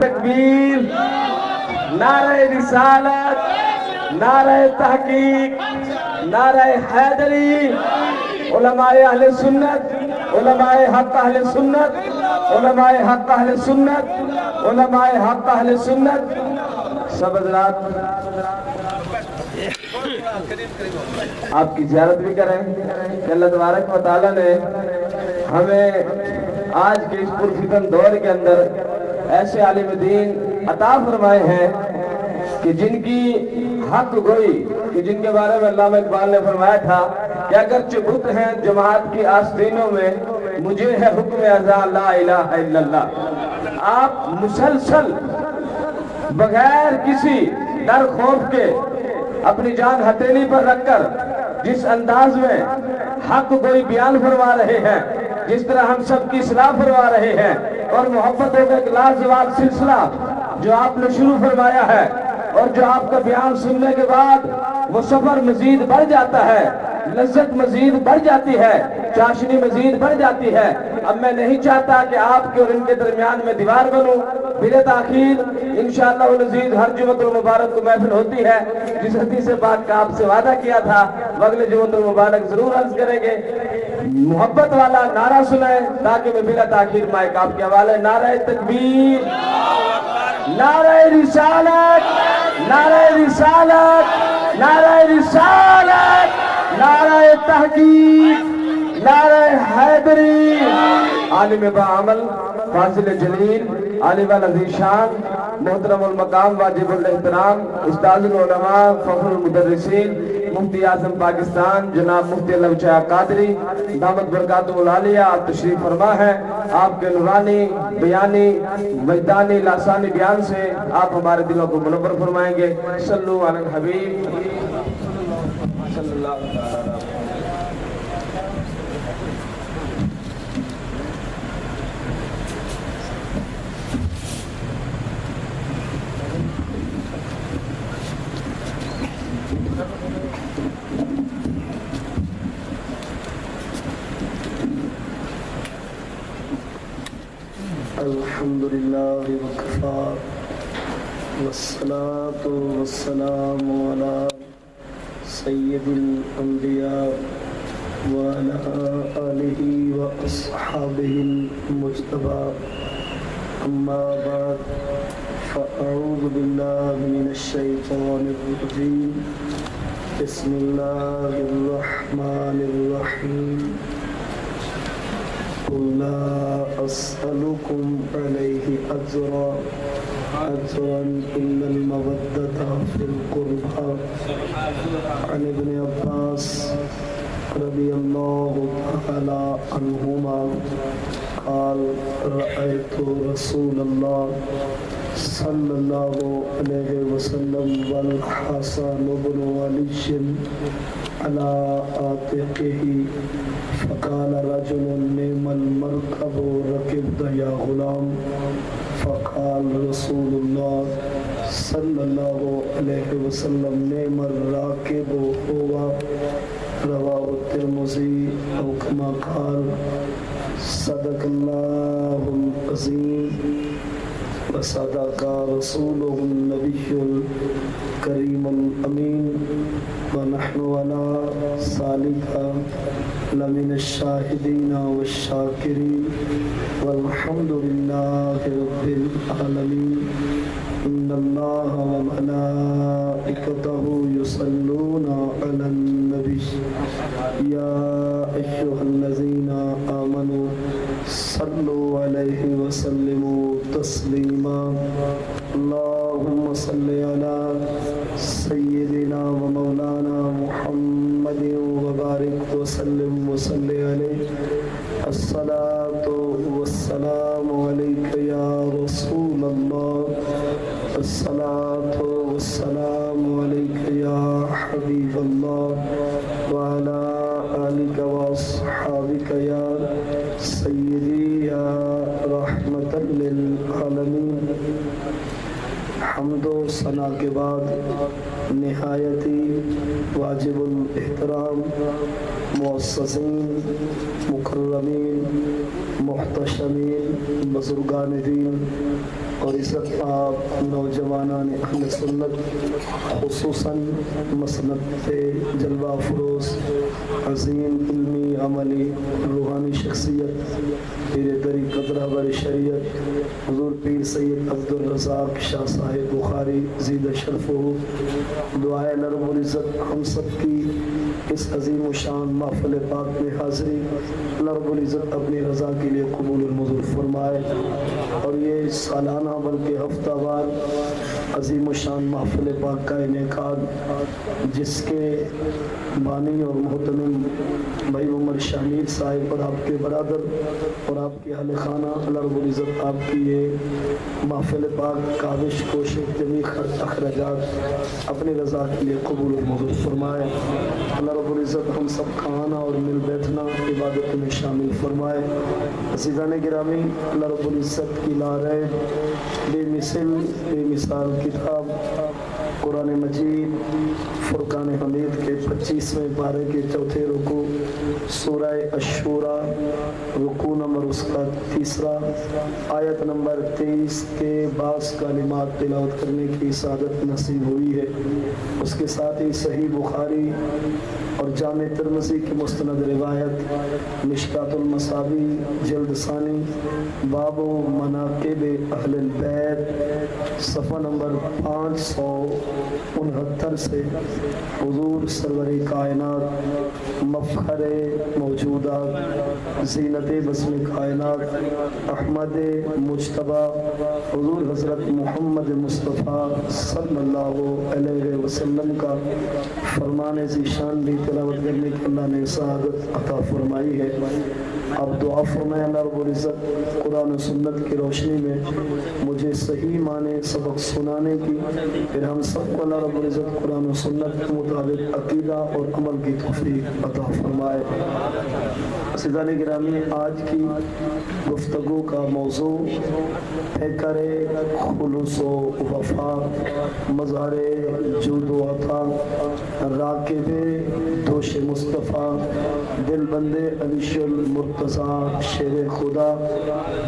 تکبیر، نعرہ رسالت، نعرہ تحقیق، نعرہ حیدری، علماء اہل سنت، علماء حق اہل سنت، علماء حق اہل سنت، علماء حق اہل سنت. سب حضرات آپ کی زیارت بھی کریں کہ اللہ تبارک و تعالیٰ نے ہمیں آج کے اس پرفتن دور کے اندر ایسے عالم دین عطا فرمائے ہیں کہ جن کی حق گوئی، کہ جن کے بارے میں علامہ اقبال نے فرمایا تھا کہ اگرچہ بت ہیں جماعت کی آستینوں میں، مجھے ہے حکم ازاں لا الہ الا اللہ. آپ مسلسل بغیر کسی ڈر خوف کے اپنی جان ہتھیلی پر رکھ کر جس انداز میں حق گوئی بیان فرما رہے ہیں، جس طرح ہم سب کی اصلاح فرما رہے ہیں، اور محبتوں کا ایک لازوال سلسلہ جو آپ نے شروع فرمایا ہے، اور جو آپ کا بیان سننے کے بعد وہ سفر مزید بڑھ جاتا ہے، لذت مزید بڑھ جاتی ہے، چاشنی مزید بڑھ جاتی ہے. اب میں نہیں چاہتا کہ آپ کے اور ان کے درمیان میں دیوار بنوں. بلا تاخیر انشاءاللہ العزیز ہر جمعۃ المبارک کو محفل ہوتی ہے، جس حدیث پاک کا آپ سے وعدہ کیا تھا وہ اگلے جمعۃ المبارک ضرور عرض کریں گے. محبت والا نعرہ سنائیں تاکہ میں بلا تاخیر مائک آپ کے حوالے. نعرہ تکبیر، نعرہ رسالت، نعرہ رسالت، نعرہ رسالت، نعرہ تحقیق، نعرہ حیدری. عالم بعمل، فاضل جلیل، عالم العزیز شان، محترم المقام، واجب الاحترام، استاذ العلماء، فخر المدرسین، مفتی اعظم پاکستان جناب مفتی علوی شاہ قادری دامت برکاتہ العالیہ، آپ تشریف فرما ہیں. آپ کے نورانی، بیانی، وجدانی، لاسانی بیان سے آپ ہمارے دلوں کو منور فرمائیں گے. صلو علی الحبیب صلی اللہ علیہ وسلم. الحمدللہ وکفا والصلاة والسلام علی سید الانبیاء وعلی آلہ واصحابہ المجتبی. اما بعد فاعوذ باللہ من الشیطان الرجیم. بسم اللہ الرحمن الرحیم. قل لا أسألكم عليه أجرا إلا المودة في القربى. عن ابن عباس رضي الله تعالى عنهما قال رأيت رسول الله صلى الله عليه وسلم والحسن بن علي على عاتقه فقال رجل نعم المركب ركبت يا غلام. فقال رسول الله صلى الله عليه وسلم نعم الراكب هو. رواه الترمذي أو كما قال. صدق الله العظيم وصدق رسوله النبي الكريم الأمين. ونحن على ذلك لمن الشاهدين والشاكرين والحمد لله رب العالمين. إن الله وملائكته يصلون على النبي يا أيها الذين آمنوا صلوا عليه وسلموا تسليما. اللهم صل على سيدنا ومولانا محمد وبارك وسلم وصل عليه. الصلاة والسلام عليك يا رسول الله. الصلاة والسلام عليك يا حبيب الله وعلى آلك وأصحابك يا سيدي يا رحمة للعالمين. حمد و ثنا کے بعد نہایتی واجب الاحترام معززین مکرمین محتشمین بزرگان دین اور عزت آپ نوجوانان اہل سنت، خصوصاً مسند جلوہ افروز عظیم علمی عملی روحانی شخصیت پیر طریقت رہبر شریعت حضور پیر سید عبدالرزاق شاہ صاحب بخاری زید شرفہ، دعائے رب العزت ہم سب کی اس عظیم و شان محفل پاک میں حاضری رب العزت اپنی رضا کے لیے قبول المنظور فرمائے، اور یہ سالانہ بلکہ ہفتہ وار عظیم و شان محفل پاک کا انعقاد جس کے بانی اور محترم بھائی عمر شاہ میر صاحب اور آپ کے برادر اور آپ کے اہل خانہ اللہ رب العزت آپ کی یہ محفل پاک کاوش کوشش جمی خرچ اخراجات اپنی رضا کے لیے قبول المنظور فرمائے، اللہ رب العزت ہم سب کا آنا اور مل بیٹھنا عبادت میں شامل فرمائے۔ عزیزان گرامی، اللہ رب العزت کی لارے بے مثل بے مثال کتاب قرآن مجید فرقان حمید کے 25ویں پارے کے چوتھے رکوع سورہ الشورى رکوع نمبر اس کا 3 آیت نمبر 23 کے بعض کلمات تلاوت کرنے کی سعادت نصیب ہوئی ہے۔ اس کے ساتھ ہی صحیح بخاری اور جامع ترمذی کی مستند روایت مشکات المصابی جلد ثانی باب مناقب اہل البیت صفحہ نمبر 569 سے حضور سرور کائنات مفخر موجودات زینت بزم کائنات احمد مجتبی حضور حضرت محمد مصطفیٰ صلی اللہ علیہ وسلم کا فرمان ذیشان بھی تلاوت کرنے کی اللہ نے سعادت عطا فرمائی ہے۔ اب دعا فرمائے اللہ رب العزت قرآن و سنت کی روشنی میں مجھے صحیح معنی سبق سنانے کی، پھر ہم سب کو اللہ رب العزت قرآن و سنت کے مطابق عقیدہ اور عمل کی توفیق عطا فرمائے۔ عزیزان گرامی، آج کی گفتگو کا موضوع پیکر خلوص و وفا، مظہر جود و عطا، راکب دوش مصطفیٰ، دل بندے علیش المرتضیٰ شیر خدا،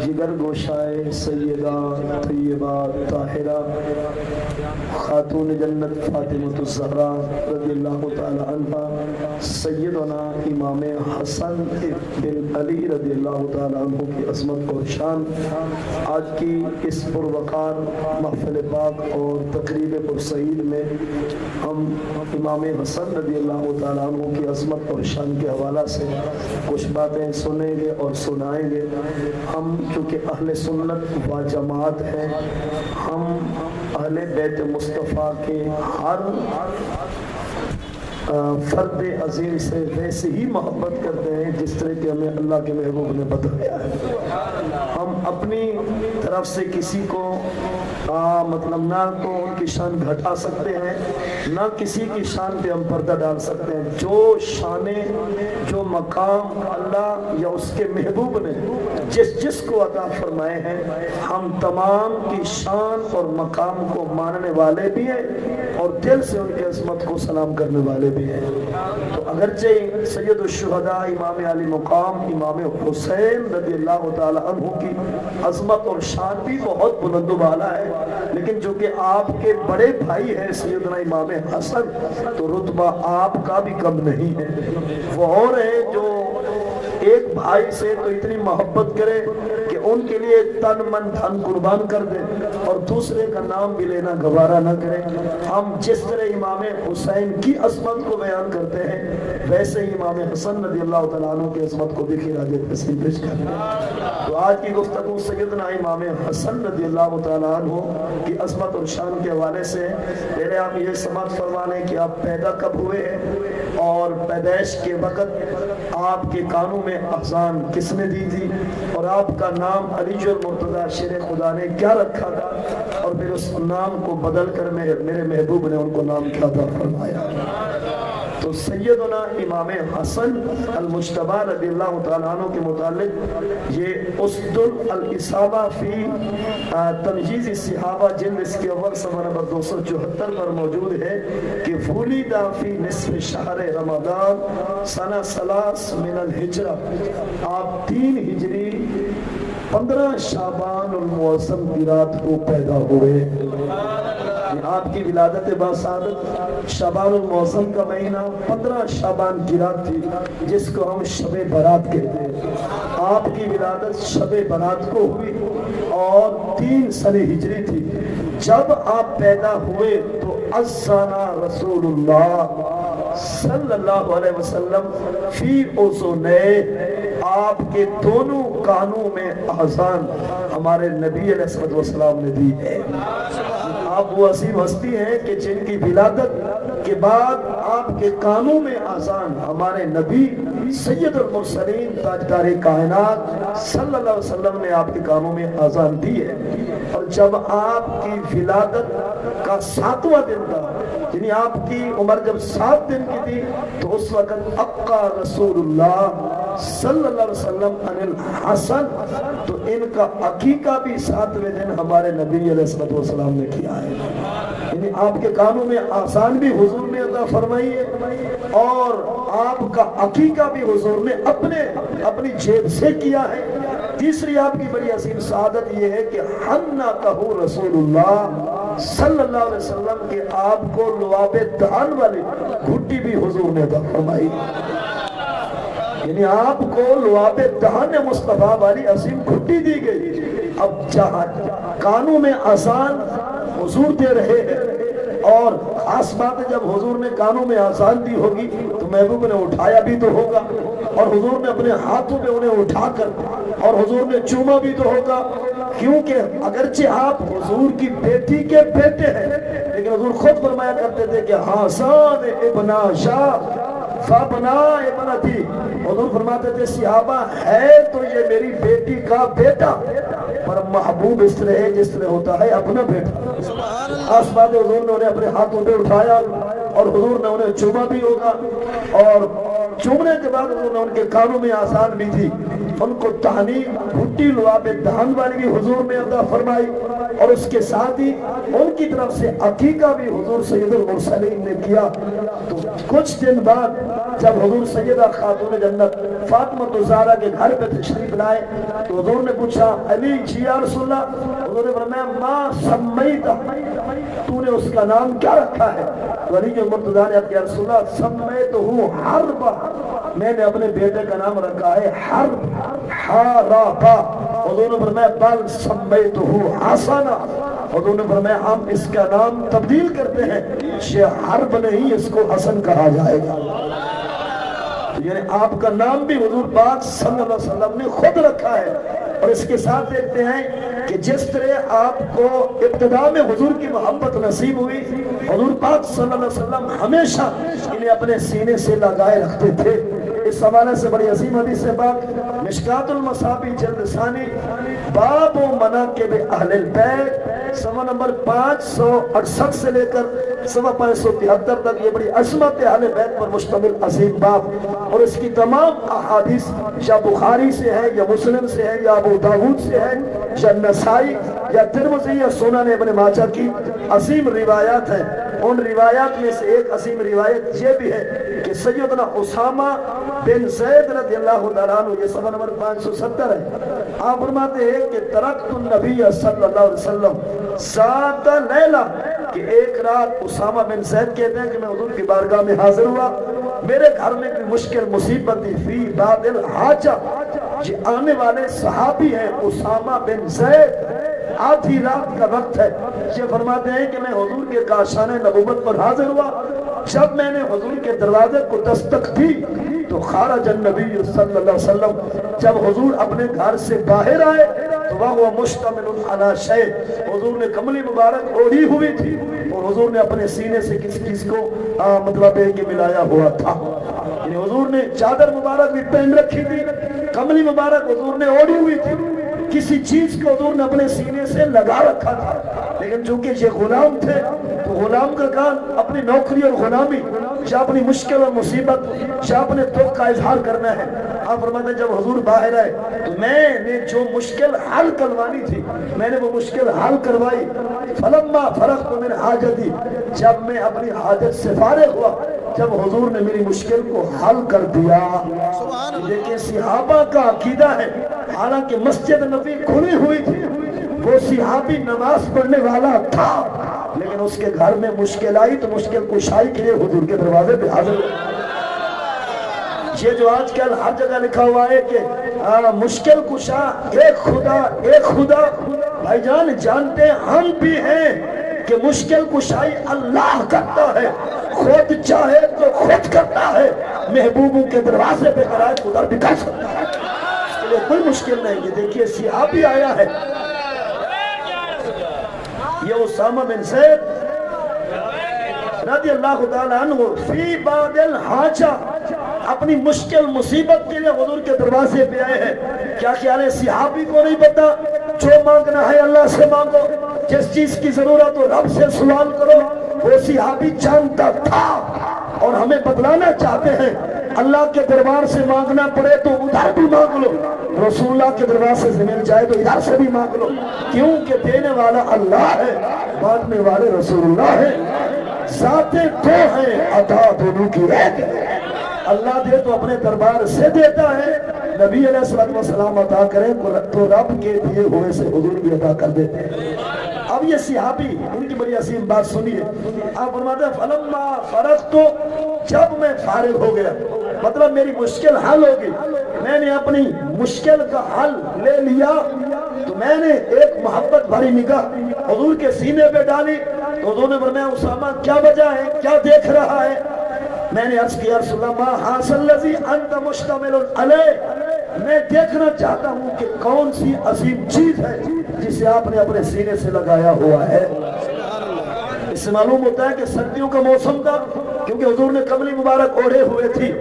جگر گوشائے سیدہ طیبہ طاہرہ خاتون جنت فاطمۃ الزہرا رضی اللہ تعالی عنہ، سیدنا امام حسن بن علی رضی اللہ تعالی عنہ کی عظمت اور شان۔ آج کی اس پروقار محفل پاک اور تقریب پرسعید میں ہم امام حسن رضی اللہ تعالی عنہ کی عظمت اور شان کے حوالہ سے کچھ باتیں سنیں گے اور سنائیں گے۔ ہم چونکہ اہل سنت و جماعت ہیں، ہم اہل بیت مصطفیٰ کے ہر فرد عظیم سے ویسے ہی محبت کرتے ہیں جس طرح کہ ہمیں اللہ کے محبوب نے بتایا ہے۔ ہم اپنی طرف سے کسی کو مطلب نہ تو ان کی شان گھٹا سکتے ہیں، نہ کسی کی شان پہ ہم پردہ ڈال سکتے ہیں۔ جو شانیں جو مقام اللہ یا اس کے محبوب نے جس کو عطا فرمائے ہیں، ہم تمام کی شان اور مقام کو ماننے والے بھی ہیں اور دل سے ان کی عظمت کو سلام کرنے والے بھی ہیں۔ تو اگرچہ سید الشہداء امام علی مقام امام حسین رضی اللہ تعالی عنہ کی عظمت اور شان بھی بہت بلند و بالا ہے، لیکن جو کہ آپ کے بڑے بھائی ہیں سیدنا امام حسن، تو رتبہ آپ کا بھی کم نہیں ہے۔ وہ اور ہیں جو ایک بھائی سے تو اتنی محبت کرے کہ ان کے لیے تن من دھن قربان کر دے اور دوسرے کا نام بھی لینا گوارا نہ کرے۔ ہم جس طرح امام حسین کی عظمت کو بیان کرتے ہیں، ویسے ہی امام حسن رضی اللہ تعالیٰ عنہ کی عظمت کو بھی خراج تحسین پیش کرتے ہیں۔ تو آج کی گفتگو سیدنا امام حسن رضی اللہ تعالیٰ عنہ کی عظمت اور شان کے حوالے سے پہلے آپ یہ سماعت فرمانے کہ آپ پیدا کب ہوئے ہیں اور پیدائش کے وقت آپ کے کانوں میں اذان کس نے دی تھی، اور آپ کا نام علی المرتضیٰ شیر خدا نے کیا رکھا تھا، اور پھر اس نام کو بدل کر میرے محبوب نے ان کو نام کیا تھا فرمایا۔ تو سیدنا امام حسن المجتبی رضی اللہ تعالیٰ عنہ کے متعلق یہ اسد الاصابہ فی تمجیز الصحابہ جلد اس کے اول صفحہ نمبر 274 پر موجود ہے کہ ولد فی نصف شہر رمضان سنہ ثلاث من الہجرہ، آپ 3 ہجری 15 شعبان المعظم کی رات کو پیدا ہوئے۔ آپ کی ولادت باسعادت شعبان المعظم کا مہینہ 15 شعبان کی رات تھی، جس کو ہم شب برات کہتے ہیں۔ آپ کی ولادت شب برات کو ہوئی اور 3 سنہ ہجری تھی۔ جب آپ پیدا ہوئے تو اذن رسول اللہ صلی اللہ علیہ وسلم فی اذنیہ، آپ کے دونوں کانوں میں اذان ہمارے نبی علیہ السلام نے دی ہے۔ آپ وہ عظیم ہستی ہیں کہ جن کی ولادت کے بعد آپ کے کانوں میں اذان ہمارے نبی سید المرسلین تاجدار کائنات صلی اللہ علیہ وسلم نے آپ کے کانوں میں اذان دی ہے۔ اور جب آپ کی ولادت کا 7واں دن تھا، یعنی آپ کی عمر جب 7 دن کی تھی، تو اس وقت ابقى رسول اللہ صلی اللہ علیہ وسلم عن الحسن، تو ان کا عقیقہ بھی 7ویں دن ہمارے نبی علیہ السلام نے کیا ہے۔ یعنی آپ کے کانوں میں اذان بھی حضور نے عطا فرمائی ہے، اور آپ کا عقیقہ بھی حضور نے اپنی جیب سے کیا ہے۔ تیسری آپ کی بڑی عظیم سعادت یہ ہے کہ حنّکہ رسول اللہ صلی اللہ علیہ وسلم کے آپ کو لعاب دہن والی گھٹی بھی حضور نے عطا فرمائی، یعنی آپ کو لعاب دہن مصطفیٰ والی عظیم گھٹی دی گئی۔ اب جہاں کانوں میں اذان حضور دے رہے ہیں، اور خاص بات ہے جب حضور نے کانوں میں اذان دی ہوگی تو محبوب نے اٹھایا بھی تو ہوگا، اور حضور نے اپنے ہاتھوں میں انہیں اٹھا کر اور حضور نے چوما بھی تو ہوگا، کیونکہ اگرچہ آپ حضور کی بیٹی کے بیٹے ہیں، لیکن حضور خود فرمایا کرتے تھے کہ حسن ابن شاہ فابنا ابنتی، حضور فرماتے تھے صحابہ ہے تو یہ میری بیٹی کا بیٹا، پر محبوب اس طرح ہے جس طرح ہوتا ہے اپنا بیٹا۔ خاص بات ہے حضور نے انہیں اپنے ہاتھوں پہ اٹھایا، اور حضور نے انہیں چوما بھی ہوگا، اور چومنے کے بعد حضور نے ان کے کانوں میں اذان بھی تھی۔ ان کو تہنیک گھٹی لعاب دہن والی بھی حضور نے عطا فرمائی، اور اس کے ساتھ ہی ان کی طرف سے عقیقہ بھی حضور سید المرسلین نے کیا۔ تو کچھ دن بعد جب حضور سیدہ خاتون جنت فاطمہ الزہرا کے گھر پہ تشریف لائے تو حضور نے پوچھا علی جی یا رسول اللہ، حضور نے فرمایا ما سمیتہ، تو نے اس کا نام کیا رکھا ہے؟ تو علی مرتضیٰ نے کہا رسول اللہ سمیتہ حرب، میں نے اپنے بیٹے کا نام رکھا ہے حرب حاربہ۔ حضور نے فرمایا بل سمیتہ حسنا، حضور نے فرمایا ہم اس کا نام تبدیل کرتے ہیں، یہ حرب نہیں اس کو حسن کہا جائے گا۔ یعنی آپ کا نام بھی حضور پاک صلی اللہ علیہ وسلم نے خود رکھا ہے۔ اور اس کے ساتھ دیکھتے ہیں کہ جس طرح آپ کو ابتدا میں حضور کی محبت نصیب ہوئی، حضور پاک صلی اللہ علیہ وسلم ہمیشہ انہیں اپنے سینے سے لگائے رکھتے تھے۔ اس حوالے سے بڑی عظیم حدیث پاک مشکات المصابیح جلد ثانی باب مناقب اہل البیت صفحہ نمبر 568 سے لے کر صفحہ 573 تک، یہ بڑی عظمت اہل بیت پر مشتمل عظیم باب، اور اس کی تمام احادیث یا بخاری سے ہے یا مسلم سے ہے یا ابو داؤد سے ہے یا نسائی یا ترمذی یا سنن ابن ماجہ کی عظیم روایات ہیں۔ ان روایات میں سے ایک عظیم روایت یہ بھی ہے کہ سیدنا اسامہ بن زید رضی اللہ تعالیٰ عنہ، یہ صفحہ نمبر 570 ہے، آپ فرماتے ہیں کہ ترکت النبی صلی اللہ علیہ وسلم ذات لیلہ، کہ ایک رات اسامہ بن زید کہتے ہیں کہ میں حضور کی بارگاہ میں حاضر ہوا، میرے گھر میں کوئی مشکل مصیبت تھی، فی باب الحاجہ، یہ آنے والے صحابی ہیں اسامہ بن زید، آدھی رات کا وقت ہے، یہ فرماتے ہیں کہ میں حضور کے کاشان نبوت پر حاضر ہوا، جب میں نے حضور کے دروازے کو دستک دی تو خارج النبی صلی اللہ علیہ وسلم، جب حضور اپنے گھر سے باہر آئے تو وہ مشتمل علی شیء، حضور نے کملی مبارک اوڑھی ہوئی تھی، اور حضور نے اپنے سینے سے کس چیز کو مطلب ہے کہ ملایا ہوا تھا، یعنی حضور نے چادر مبارک بھی پہن رکھی تھی، کملی مبارک حضور نے اوڑھی ہوئی تھی، کسی چیز کو حضور نے اپنے سینے سے لگا رکھا تھا، لیکن چونکہ یہ غلام تھے تو غلام کا کام اپنی نوکری اور غلامی شاہ اپنی مشکل اور مصیبت شاہ اپنے دکھ کا اظہار کرنا ہے. آپ فرماتے ہیں جب حضور باہر آئے تو میں نے جو مشکل حل کروانی تھی میں نے وہ مشکل حل کروائی. فلما فرغت من حاجتی، جب میں اپنی حاجت سے فارغ ہوا، جب حضور نے میری مشکل کو حل کر دیا. دیکھیں صحابہ کا عقیدہ ہے، حالانکہ مسجد نبی کھلی ہوئی تھی، وہ صحابی نماز پڑھنے والا تھا، لیکن اس کے گھر میں مشکل آئی تو مشکل کشائی کے لیے حضور کے دروازے پہ حاضر ہوا. یہ جو آج کل ہر جگہ لکھا ہوا ہے کہ مشکل کشا ایک خدا ایک خدا، بھائی جان جانتے ہم بھی ہیں کہ مشکل کشائی اللہ کرتا ہے، خود چاہے تو خود کرتا ہے، محبوبوں کے دروازے پہ کرائے خدا بھی کر سکتا ہے، اس کے لیے کوئی مشکل نہیں. یہ دیکھیے صحابی آیا ہے، یہ اسامہ بن زید رضی اللہ تعالیٰ عنہ فی بعد الحاجہ، اپنی مشکل مصیبت کے لیے حضور کے دروازے پہ آئے ہیں. کیا خیال ہے صحابی کو نہیں پتا جو مانگنا ہے اللہ سے مانگو، جس چیز کی ضرورت ہو رب سے سوال کرو؟ وہ صحابی جانتا تھا اور ہمیں بدلانا چاہتے ہیں. اللہ کے دربار سے مانگنا پڑے تو ادھر بھی مانگ لو، رسول اللہ کے دربار سے مل جائے تو ادھر سے بھی مانگ لو، کیونکہ دینے والا اللہ ہے، مانگنے والے رسول اللہ ہے. ذاتیں دو ہیں، عطا دونوں کی ایک ہے. اللہ دے تو اپنے دربار سے دیتا ہے، نبی علیہ السلام عطا کرے تو رب کے دیے ہوئے سے حضور بھی عطا کر دیتے ہیں. اب یہ صحابی ان کی بڑی عظیم بات سنیے. آپ فرماتے ہیں فلما فرغت، جب میں فارغ ہو گیا، مطلب میری مشکل حل ہو گئی، میں نے اپنی مشکل کا حل لے لیا، تو میں نے ایک محبت بھری نگاہ حضور کے سینے پہ ڈالی. تو حضور نے فرمایا اسامہ کیا وجہ ہے، کیا دیکھ رہا ہے؟ میں نے عرض کیا رسول اللہ ما حاصل الذی انت مشتمل علیہ، میں دیکھنا چاہتا ہوں کہ کون سی عظیم چیز ہے جسے آپ نے اپنے سینے سے لگایا ہوا ہے. اس سے معلوم ہوتا ہے کہ سردیوں کا موسم تھا، کیونکہ حضور نے کملی مبارک اوڑھے ہوئے تھی.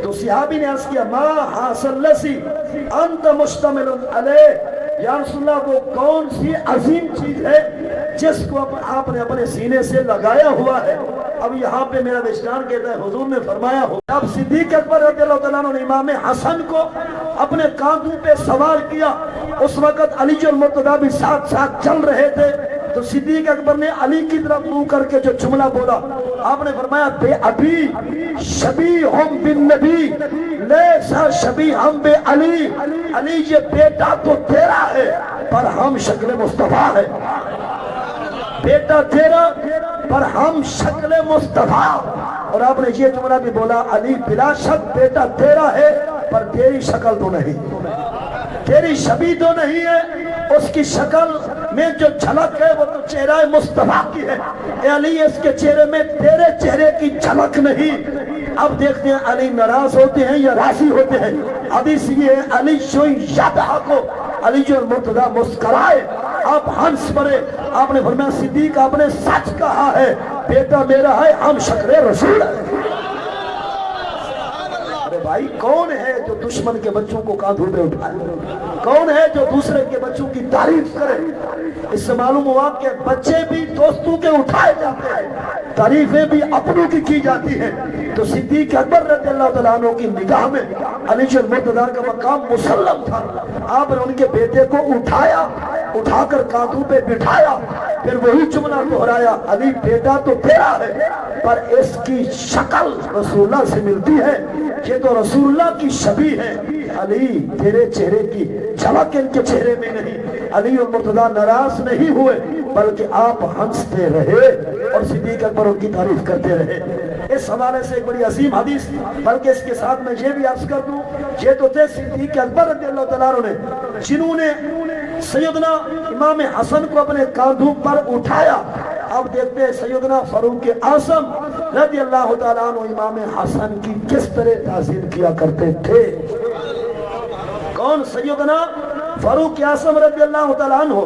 تو صحابی نے عرض کیا ما حاصل الذی انت مشتمل علیہ، یا رسول اللہ وہ کون سی عظیم چیز ہے جس کو آپ نے اپنے سینے سے لگایا ہوا ہے؟ اب یہاں پہ میرا وجدان کہتا ہے حضور نے فرمایا ہو. اب صدیق اکبر رضی اللہ تعالیٰ عنہ نے امام حسن کو اپنے کاندھوں پہ سوار کیا، اس وقت علی المرتضیٰ بھی ساتھ ساتھ چل رہے تھے. تو صدیق اکبر نے علی کی طرف منہ کر کے جو جملہ بولا، آپ نے فرمایا بے ابی شبیہم بالنبی لیسا شبیہم بے علی، علی یہ بیٹا تو تیرا ہے پر ہم شکل مصطفیٰ ہے. بیٹا تیرا پر ہم شکل مصطفیٰ. اور آپ نے یہ جملہ بھی بولا علی بلا شک بیٹا تیرا ہے پر تیری شکل تو نہیں، تیری شبیہ تو نہیں ہے، اس کی شکل میں جو جھلک ہے وہ تو چہرہ مصطفیٰ کی ہے. اے علی اس کے چہرے میں تیرے چہرے کی جھلک نہیں. اب دیکھتے ہیں علی ناراض ہوتے ہیں یا راضی ہوتے ہیں. حدیث یہ ہے علی جو یضحک، علی جو المرتضیٰ مسکرائے، آپ ہنس پڑے. آپ نے فرمایا صدیق آپ نے سچ کہا ہے، بیٹا میرا ہے، ہم شکل رسول ہے. بھائی کون ہے جو دشمن کے بچوں کو کاندھوں پہ اٹھائے؟ کون ہے جو دوسرے کے بچوں کی تعریف کرے؟ اس سے معلوم ہوا کہ بچے بھی دوستوں کے اٹھائے جاتے ہیں، تعریفیں بھی اپنوں کی جاتی ہیں. تو صدیق اکبر رضی اللہ تعالیٰ عنہ کی نگاہ میں علی المرتضیٰ کا مقام مسلم تھا. آپ نے ان کے بیٹے کو اٹھایا، اٹھا کر کاندھوں پہ بٹھایا، پھر وہی جملہ دہرایا علی بیٹا تو تیرا ہے پر اس کی شکل رسول اللہ سے ملتی ہے، یہ تو رسول اللہ کی شبیہ ہے. علی تیرے چہرے کی جھلک ان کے چہرے میں نہیں. علی اور مرتضیٰ ناراض نہیں ہوئے بلکہ آپ ہنستے رہے اور صدیق اکبر ان کی تعریف کرتے رہے. اس حوالے سے ایک بڑی عظیم حدیث، بلکہ اس کے ساتھ میں یہ بھی عرض کر دوں، یہ تو تھے صدیق اکبر رضی اللہ تعالیٰ عنہ جنہوں نے سیدنا امام حسن کو اپنے کاندھوں پر اٹھایا. اب دیکھتے ہیں سیدنا فاروق اعظم رضی اللہ تعالیٰ عنہ امام حسن کی کس طرح تعظیم کیا کرتے تھے. کون؟ سیدنا فاروق اعظم رضی اللہ تعالیٰ عنہ.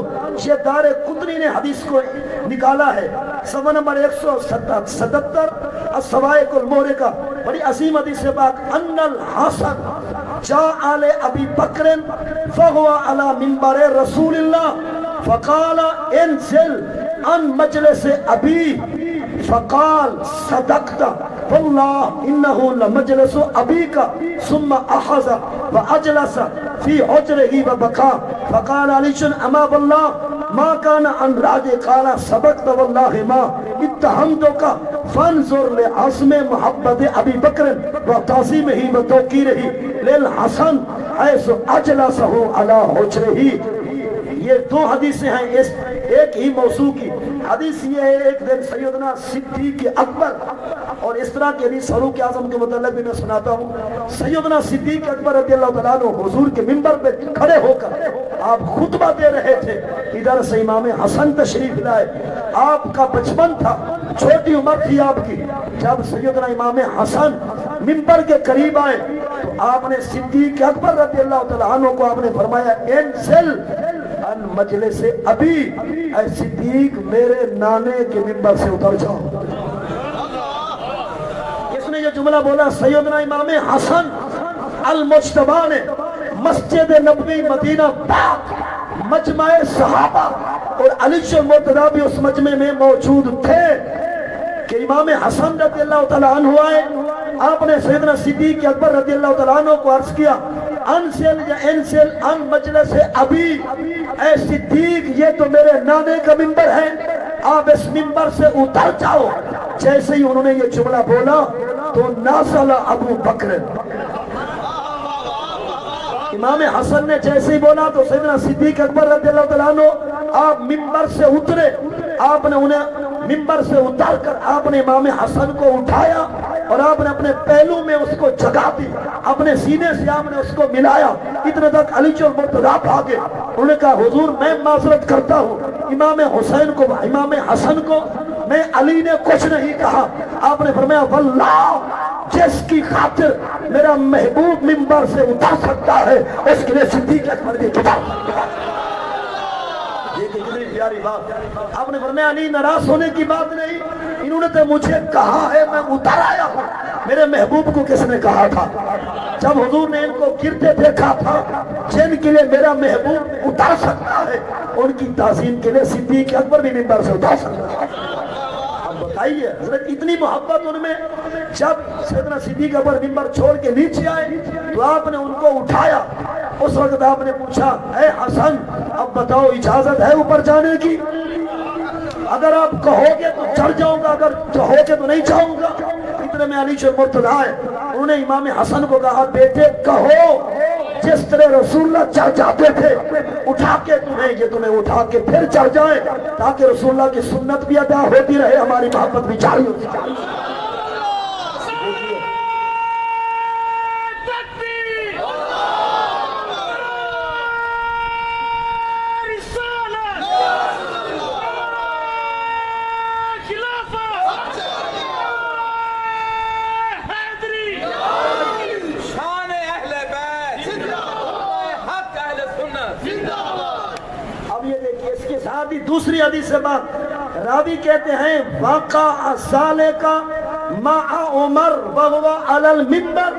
یہ دار قطنی نے حدیث کو نکالا ہے، صفحہ نمبر 177 الصواعق المحرقہ، بڑی عظیم حدیث پاک. ان الحسن جاء علی ابی بکر فهو علی منبر رسول اللہ فقال انزل عن مجلس ابی فقال صدقت واللہ انه لمجلس ابیک ثم اخذ واجلس في حجره وبكى فقال علي اما والله ما كان عن راجع قال سبقت والله ما اتهمتك فانظر لعظم محبت ابي بکر وتعظيمه وتوقيره للحسن حيث اجلسه على حجره. یہ دو حدیثیں ہیں ایک ہی موضوع کی. حدیث یہ ہے ایک دن سیدنا صدیق اکبر، اور اس طرح کے حدیث فاروق اعظم کے متعلق بھی میں سناتا ہوں. سیدنا صدیق اکبر رضی اللہ تعالیٰ عنہ حضور کے منبر پہ کھڑے ہو کر آپ خطبہ دے رہے تھے. ادھر سے امام حسن تشریف لائے. آپ کا بچپن تھا، چھوٹی عمر تھی آپ کی. جب سیدنا امام حسن منبر کے قریب آئے تو آپ نے صدیق اکبر رضی اللہ تعالیٰ عنہ کو آپ نے فرمایا انزل ان مجلس ابی، اے صدیق میرے نانے کے منبر سے اتر جاؤ. کس نے یہ جملہ بولا؟ سیدنا امام حسن المجتبی نے مسجد نبوی مدینہ پاک مجمع صحابہ، اور علی المرتضیٰ بھی اس مجمع میں موجود تھے کہ امام حسن رضی اللہ تعالیٰ عنہ آئے. آپ نے سیدنا صدیق اکبر رضی اللہ تعالیٰ عنہ کو عرض کیا انسل یا انسل ان مجلس ابی، اے صدیق یہ تو میرے نانے کا منبر ہے، آپ اس منبر سے اتر جاؤ. جیسے ہی انہوں نے یہ جملہ بولا تو نازل ابو بکر. امام حسن نے جیسے ہی بولا تو سیدنا صدیق اکبر رضی اللہ تعالیٰ عنہ آپ منبر سے اترے. آپ نے انہیں منبر سے اتر کر آپ نے امام حسن کو اٹھایا اور آپ نے اپنے پہلو میں اس کو جگہ دی، اپنے سینے سے آپ نے اس کو ملایا. اتنے تک علی المرتضیٰ بھاگے. انہوں نے کہا حضور میں معذرت کرتا ہوں، امام حسین کو امام حسن کو میں علی نے کچھ نہیں کہا. آپ نے فرمایا واللہ جس کی خاطر میرا محبوب منبر سے اتر سکتا ہے اس کے لیے صدیق اکبر کی کتاب. یہ کتنی پیاری بات. آپ نے فرمایا علی ناراض ہونے کی بات نہیں، انہوں نے تو مجھے کہا ہے میں اتر آیا ہوں. میرے محبوب کو کس نے کہا تھا؟ جب حضور نے ان کو گرتے دیکھا تھا جن کے لیے میرا محبوب اتر سکتا ہے ان کی تعظیم کے لیے صدیق اکبر بھی منبر سے اتر سکتا ہے. بتائیے حضرت اتنی محبت ان میں. جب سیدنا صدیق اکبر منبر چھوڑ کے نیچے آئے تو آپ نے ان کو اٹھایا. اس وقت آپ نے پوچھا اے حسن اب بتاؤ اجازت ہے اوپر جانے کی؟ اگر آپ کہو گے تو چڑھ جاؤں گا، اگر کہو گے تو نہیں جاؤں گا. اتنے میں علی المرتضیٰ آئے. انہوں نے امام حسن کو کہا بیٹے کہو جس طرح رسول اللہ چڑھ جاتے تھے اٹھا کے تمہیں اٹھا کے پھر چڑھ جائیں تاکہ رسول اللہ کی سنت بھی ادا ہوتی رہے، ہماری محبت بھی جاری ہوتی رہے. دوسری حدیث سے بات راوی کہتے ہیں واقع سالے کا مع عمر وهو علی المنبر.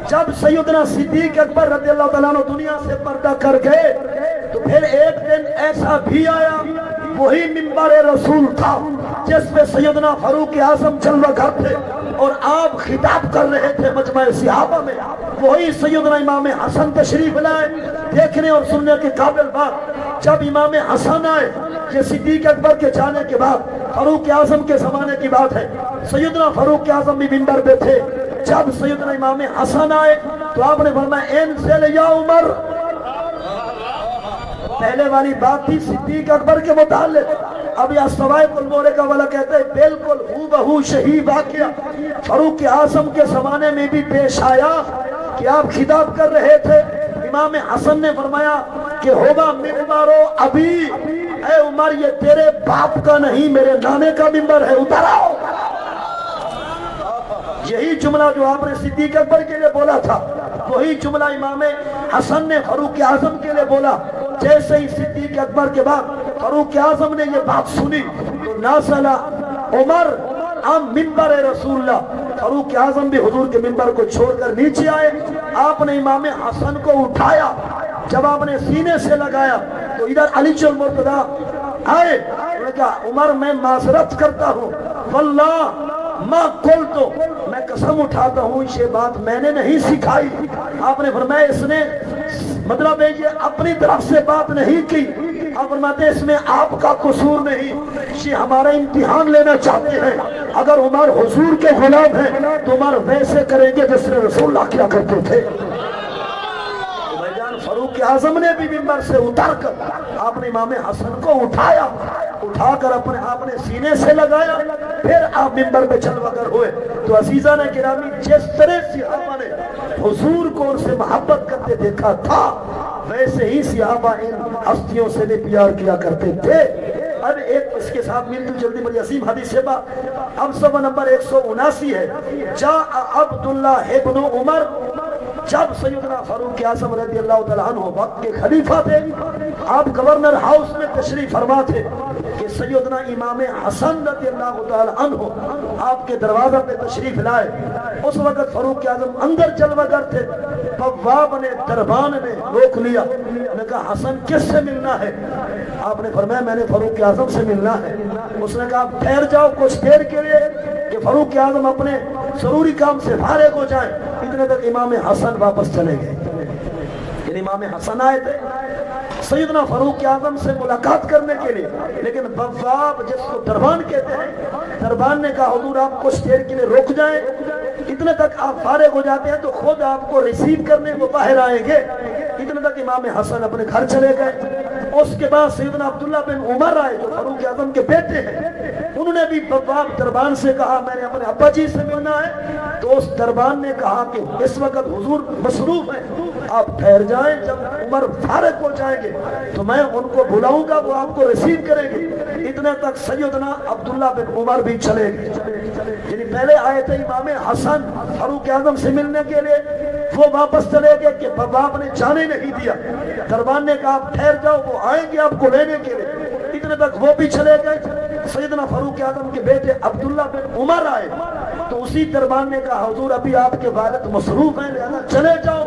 جب سیدنا صدیق اکبر رضی اللہ تعالیٰ عنہ دنیا سے پردہ کر گئے تو پھر ایک دن ایسا بھی آیا وہی منبر رسول تھا جس پہ سیدنا فاروق اعظم جلوہ گر تھے اور آپ خطاب کر رہے تھے مجمع صحابہ میں. وہی سیدنا امام حسن تشریف لائے. دیکھنے اور سننے کے قابل بات جب امام حسن آئے، یہ صدیق اکبر کے جانے کے بعد فاروق اعظم کے زمانے کی بات ہے. سیدنا فاروق اعظم بھی منبر پہ تھے. جب سیدنا امام حسن آئے تو آپ نے فرمایا انزل یا عمر. پہلے والی بات تھی صدیق اکبر کے متعلق. اب یہ سوائے المورقہ والا کہتے ہیں بالکل ہو بہو شہی واقعہ فاروق اعظم کے زمانے میں بھی پیش آیا کہ آپ خطاب کر رہے تھے. امام حسن نے فرمایا کہ ہوگا منبرو ابھی، اے عمر یہ تیرے باپ کا نہیں میرے نانے کا منبر ہے، اتر آؤ. یہی جملہ جو آپ نے صدیق اکبر کے لیے بولا تھا وہی جملہ امام حسن نے فاروق اعظم کے لیے بولا. جیسے ہی صدیق اکبر کے بعد فاروق اعظم نے یہ بات سنی تو نازل عمر عن منبر رسول اللہ. فاروق اعظم بھی حضور کے منبر کو چھوڑ کر نیچے آئے. آپ نے امام حسن کو اٹھایا. جب آپ نے سینے سے لگایا تو ادھر علی المرتضیٰ آئے, انہوں نے کہا عمر میں معذرت کرتا ہوں, واللہ ما قلتو, میں قسم اٹھاتا ہوں یہ بات میں نے نہیں سکھائی. آپ نے فرمایا اس نے مطلب ہے یہ اپنی طرف سے بات نہیں کی. آپ فرماتے اس میں آپ کا قصور نہیں, یہ ہمارا امتحان لینا چاہتے ہیں. اگر عمر حضور کے غلام ہیں تو عمر ویسے کریں گے جس نے رسول اللہ کیا کرتے تھے. فاروق اعظم نے بھی ممبر سے اتر کر آپ نے امام حسن کو اٹھایا, اٹھا کر اپنے آپ نے سینے سے لگایا, پھر آپ ممبر پہ چل وگر ہوئے. تو عزیزان گرامی, جس طرح صحابہ نے حضور کو ان سے محبت کرتے دیکھا تھا ویسے ہی صحابہ ان ہستیوں سے بھی پیار کیا کرتے تھے. اب ایک اس کے ساتھ ملتی جلدی بڑی عظیم حدیث ہے. اب صفحہ نمبر 179 ہے. جاء عبداللہ ابن عمر, جب سیدنا فاروق اعظم رضی اللہ تعالیٰ عنہ وقت کے خلیفہ تھے, آپ گورنر ہاؤس میں تشریف فرما تھے کہ سیدنا امام حسن رضی اللہ تعالیٰ عنہ آپ کے دروازہ پہ تشریف لائے. اس وقت فاروق اعظم اندر چل وگر تھے. بواب نے دربان نے روک لیا, نے کہا حسن کس سے ملنا ہے؟ آپ نے فرمایا میں نے فاروق اعظم سے ملنا ہے. اس نے کہا ٹھہر جاؤ کچھ دیر کے لیے کہ فاروق اعظم اپنے ضروری کام سے فارغ ہو جائیں. اتنے تک امام حسن واپس چلے گئے. یعنی امام حسن آئے تھے سیدنا فاروق اعظم سے ملاقات کرنے کے لیے, لیکن بواب جس کو دربان کہتے ہیں, دربان نے کہا حضور آپ کچھ دیر کے لیے رک جائیں, اتنے تک آپ فارغ ہو جاتے ہیں تو خود آپ کو ریسیو کرنے کو باہر آئیں گے. اتنے تک امام حسن اپنے گھر چلے گئے. اس کے بعد سیدنا عبداللہ بن عمر آئے جو فاروق اعظم کے بیٹے ہیں. انہوں نے بھی بواب دربان سے کہا میں نے اپنے ابا جی سے ملنا ہے. تو اس دربان نے کہا کہ اس وقت حضور مصروف ہیں, آپ ٹھہر جائیں, جب عمر فارغ ہو جائیں گے تو میں ان کو بلاؤں گا, وہ آپ کو ریسیو کریں گے. اتنے تک سیدنا عبداللہ بن عمر بھی چلے گئے. یعنی پہلے آئے تھے امام حسن فاروق اعظم سے ملنے کے لیے, وہ واپس چلے گئے کہ بواب نے جانے نہیں دیا. دربان نے کہا آپ ٹھہر جاؤ, وہ آئیں گے آپ کو لینے کے لیے. اتنے تک وہ بھی چلے گئے. سیدنا فاروق اعظم کے بیٹے عبداللہ بن عمر آئے تو اسی دربان نے کہا حضور ابھی آپ کے والد مصروف ہیں لہذا چلے جاؤ,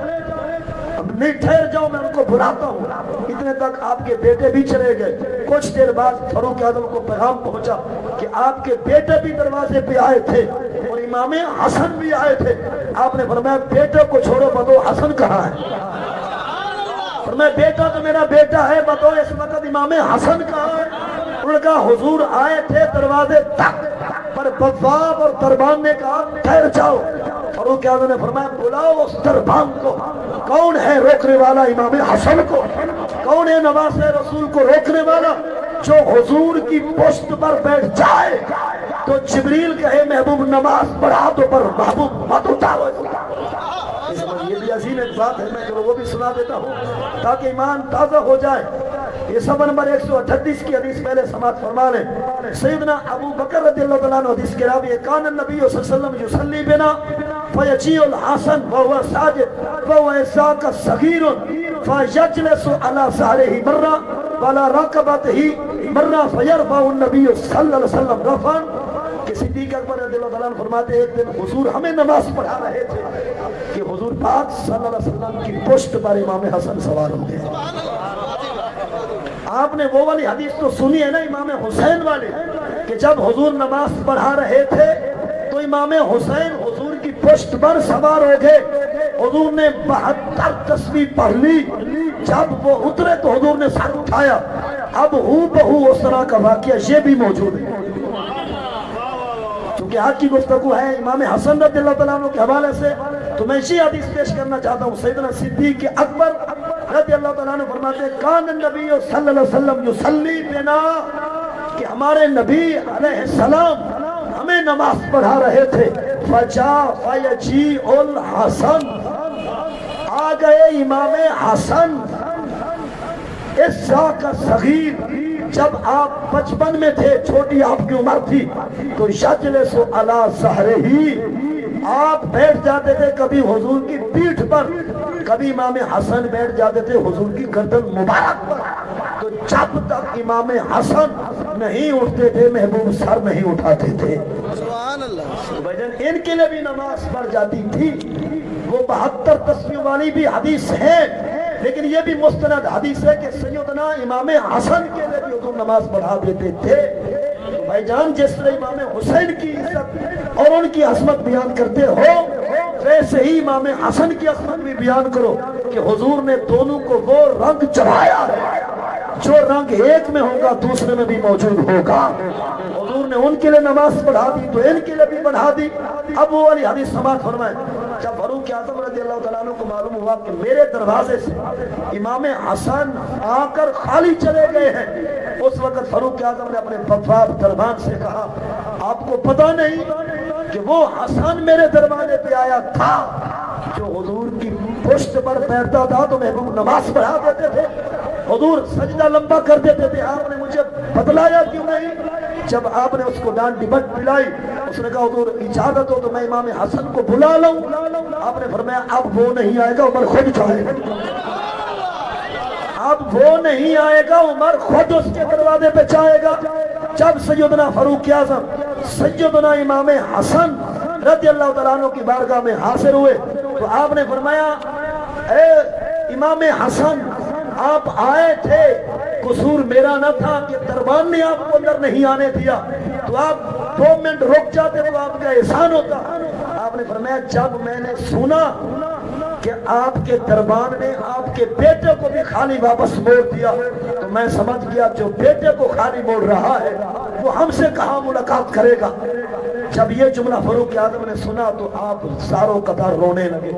نہیں ٹھہر جاؤ میں ان کو بلاتا ہوں. اتنے تک آپ کے بیٹے بھی چلے گئے. کچھ دیر بعد فاروق اعظم کو پیغام پہنچا کہ آپ کے بیٹے بھی دروازے پہ آئے تھے اور امام حسن بھی آئے تھے. آپ نے فرمایا بیٹے کو چھوڑو, بتو حسن کہاں ہے؟ فرمایا بیٹا تو میرا بیٹا ہے, بتو اس وقت امام حسن کہاں ہے؟ انہوں نے کہا حضور آئے تھے دروازے تک, پر بواب اور دربان نے کہا ٹھہر جاؤ. فاروق اعظم نے فرمایا بلاؤ اس دربان کو. کون ہے روکنے والا امام حسن کو؟ کون ہے نواز رسول کو روکنے والا؟ جو حضور کی پشت پر بیٹھ جائے تو جبریل کہے محبوب نماز پڑھا تو پر محبوب مت اٹھاؤ. یہ بھی عظیم ایک بات ہے, میں وہ بھی سنا دیتا ہوں تاکہ ایمان تازہ ہو جائے. یہ صفحہ نمبر 138 کی حدیث پہلے سماعت فرما لیں. سیدنا ابو بکر رضی اللہ تعالیٰ عنہ حدیث کے راوی, کان النبی صلی اللہ علیہ وسلم یصلی بنا فیجیء الحسن وهو ساجد وهو ذاک صغیر فیجلس علی ظهره مرہ وعلی رکبته مرہ فیرفع النبی صلی اللہ علیہ وسلم رفعا. کہ صدیق اکبر رضی اللہ تعالیٰ عنہ فرماتے ایک دن حضور ہمیں نماز پڑھا رہے تھے کہ حضور پاک صلی اللہ علیہ وسلم کی پشت پر امام حسن سوار ہو گئے. آپ نے وہ والی حدیث تو سنی ہے نا امام حسین والی, کہ جب حضور نماز پڑھا رہے تھے تو امام حسین حضور کی پشت پر سوار ہو گئے. حضور نے 72 تسبیح پڑھ لی. جب وہ اترے تو حضور نے سر اٹھایا. اب ہو بہو اس طرح کا واقعہ یہ بھی موجود ہے. چونکہ آج کی گفتگو ہے امام حسن رضی اللہ تعالیٰ عنہ کے حوالے سے, تو میں اسی حدیث پیش کرنا چاہتا ہوں. سیدنا صدیق اکبر رضی اللہ تعالیٰ عنہ فرماتے ہیں کان النبی صلی اللہ علیہ وسلم یصلی بنا, کہ ہمارے نبی علیہ السلام ہمیں نماز پڑھا رہے تھے. فجاء فیجیء الحسن, آ گئے امام حسن اس ذاک صغیر. جب آپ 55 میں تھے, چھوٹی آپ کی عمر تھی, تو یجلس علی ظہرہ, آپ بیٹھ جاتے تھے کبھی حضور کی پیٹھ پر, کبھی امام حسن بیٹھ جاتے تھے حضور کی گردن مبارک پر. تو جب تک امام حسن نہیں اٹھتے تھے محبوب سر نہیں اٹھاتے تھے. سبحان اللہ. ان کے لیے بھی نماز پڑھ جاتی تھی. وہ 72 تسبیح والی بھی حدیث ہے, لیکن یہ بھی مستند حدیث ہے کہ سیدنا امام حسن کے لیے بھی حضور نماز پڑھا دیتے تھے۔ تو بھائی جان، جس طرح امام حسین کی عزت اور ان کی عظمت بیان کرتے ہو، ویسے ہی امام حسن کی عظمت بھی بیان کرو کہ حضور نے دونوں کو وہ رنگ چڑھایا ہے جو رنگ ایک میں ہوگا دوسرے میں بھی موجود ہوگا۔ حضور نے ان کے لیے نماز پڑھا دی تو ان کے لیے بھی پڑھا دی۔ اب وہ والی حدیث سماعت فرمائیں، جب فاروق اعظم رضی اللہ تعالیٰ عنہ کو معلوم ہوا کہ میرے دروازے سے امام حسن آ کر خالی چلے گئے ہیں، اس وقت فاروق اعظم نے اپنے بفاب دربان سے کہا، آپ کو پتہ نہیں کہ وہ حسن میرے دروازے پہ آیا تھا جو حضور کی پشت پر بیٹھتا تھا تو محبوب نماز پڑھا دیتے تھے، حضور سجدہ لمبا کر دیتے تھے، آپ نے مجھے بتلایا کیوں نہیں؟ جب آپ نے اس کو ڈانٹ ڈپٹ پلائی، اس نے کہا حضور اجازت ہو تو میں امام حسن کو بلا لوں۔ آپ نے فرمایا اب وہ نہیں آئے گا، عمر خود جائے گا۔ اب وہ نہیں آئے گا، عمر خود اس کے دروازے پہ جائے گا۔ جب سیدنا فاروق اعظم سیدنا امام حسن رضی اللہ تعالیٰ عنہ کی بارگاہ میں حاضر ہوئے تو آپ نے فرمایا، اے امام حسن، آپ آئے تھے، قصور میرا نہ تھا کہ دربان نے آپ کو اندر نہیں آنے دیا، تو آپ 2 منٹ رک جاتے تو آپ کا احسان ہوتا۔ آپ نے فرمایا جب میں نے سنا کہ آپ کے دربان نے آپ کے بیٹے کو بھی خالی واپس موڑ دیا تو میں سمجھ گیا جو بیٹے کو خالی موڑ رہا ہے وہ ہم سے کہاں ملاقات کرے گا۔ جب یہ جملہ فاروق اعظم نے سنا تو آپ ساروں قطار رونے لگے،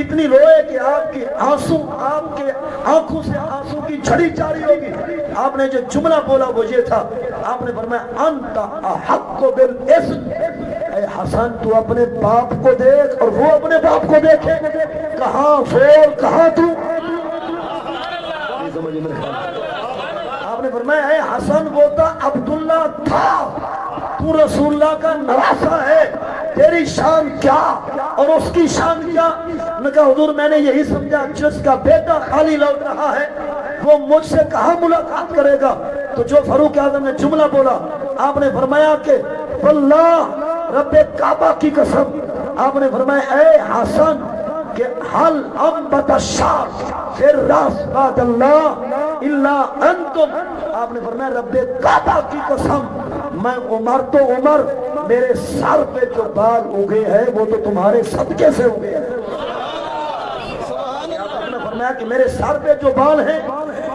اتنی روئے کہ آپ کی آنسو، آپ کے آنکھوں سے آنسو کی جھڑی جاری ہوگی۔ آپ نے جو جملہ بولا وہ یہ تھا، آپ نے فرمایا انت احق بالاسم، اے حسن تو اپنے باپ کو دیکھ اور وہ اپنے باپ کو دیکھے، کہاں فول کہاں تو۔ آپ نے فرمایا اے حسن وہ تھا عبداللہ تھا، تو رسول اللہ کا نواسا ہے، تیری شان کیا اور اس کی شان کیا؟ نے کہا حضور میں نے یہی سمجھا جس کا بیٹا خالی لوٹ رہا ہے وہ مجھ سے کہاں ملاقات کرے گا۔ تو جو فاروق اعظم نے جملہ بولا، آپ نے فرمایا کہ واللہ رب کعبہ کی قسم، آپ نے فرمایا اے حسن کہ حل انبت الشعر فی الراس بعد اللہ الا انتم، آپ نے فرمایا رب کعبہ کی قسم میں عمر تو عمر، میرے سر پہ جو بال اگے ہیں وہ تو تمہارے صدقے سے اگے ہیں۔ آپ نے فرمایا کہ میرے سر پہ جو بال ہیں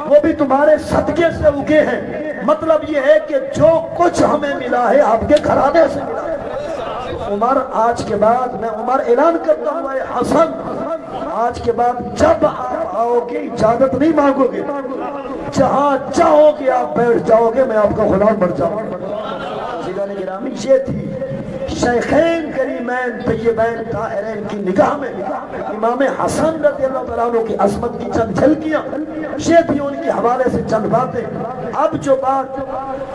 وہ بھی تمہارے صدقے سے اگے ہیں۔ مطلب یہ ہے کہ جو کچھ ہمیں ملا ہے آپ کے گھرانے سے ملا ہے۔ عمر آج کے بعد میں عمر اعلان کرتا ہوں، اے حسن آج کے بعد جب آپ آؤ گے اجازت نہیں مانگو گے، جہاں چاہو گے آپ بیٹھ جاؤ گے، میں آپ کا غلام بن جاؤں گا۔ عزیزان گرامی، یہ تھی شیخین کریمین طیبین طاہرین کی نگاہ میں امام حسن رضی اللہ تعالیٰ عنہ کی عظمت کی چند جھلکیاں، یہ تھی ان کے حوالے سے چند باتیں۔ اب جو بات